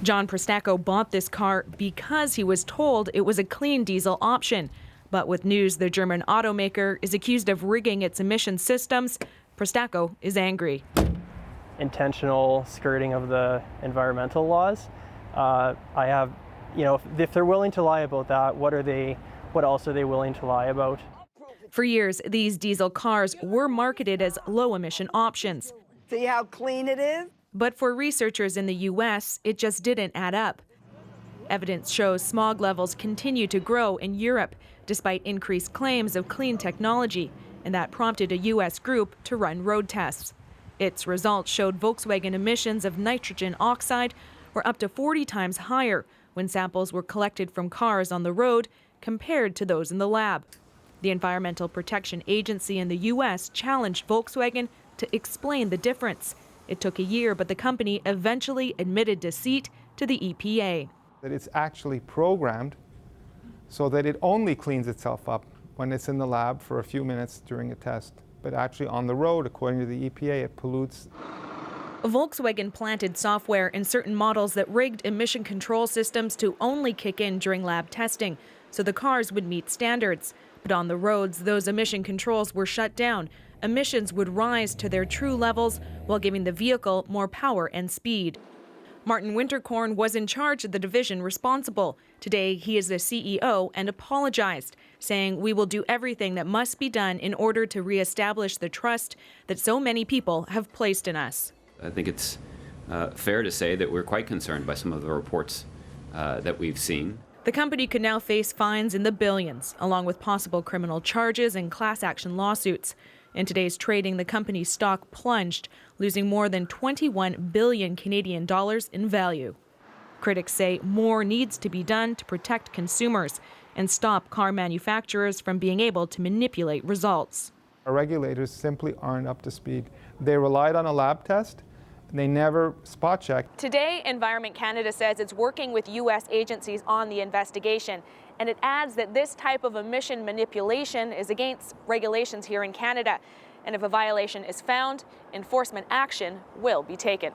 John Prostacco bought this car because he was told it was a clean diesel option. But with news the German automaker is accused of rigging its emission systems, Prostacco is angry. Intentional skirting of the environmental laws. If they're willing to lie about that, what else are they willing to lie about? For years, these diesel cars were marketed as low-emission options. See how clean it is? But for researchers in the U.S., it just didn't add up. Evidence shows smog levels continue to grow in Europe, despite increased claims of clean technology, and that prompted a U.S. group to run road tests. Its results showed Volkswagen emissions of nitrogen oxide were up to 40 times higher when samples were collected from cars on the road compared to those in the lab. The Environmental Protection Agency in the U.S. challenged Volkswagen to explain the difference. It took a year, but the company eventually admitted deceit to the EPA. That it's actually programmed so that it only cleans itself up when it's in the lab for a few minutes during a test. But actually on the road, according to the EPA, it pollutes. Volkswagen planted software in certain models that rigged emission control systems to only kick in during lab testing, so the cars would meet standards. But on the roads, those emission controls were shut down. Emissions would rise to their true levels while giving the vehicle more power and speed. Martin Winterkorn was in charge of the division responsible. Today, he is the CEO and apologized, saying, "We will do everything that must be done in order to reestablish the trust that so many people have placed in us." I think it's fair to say that we're quite concerned by some of the reports that we've seen. The company could now face fines in the billions, along with possible criminal charges and class action lawsuits. In today's trading, the company's stock plunged, losing more than 21 billion Canadian dollars in value. Critics say more needs to be done to protect consumers and stop car manufacturers from being able to manipulate results. Our regulators simply aren't up to speed. They relied on a lab test. They never spot checked. Today, Environment Canada says it's working with U.S. agencies on the investigation, and it adds that this type of emission manipulation is against regulations here in Canada. And if a violation is found, enforcement action will be taken.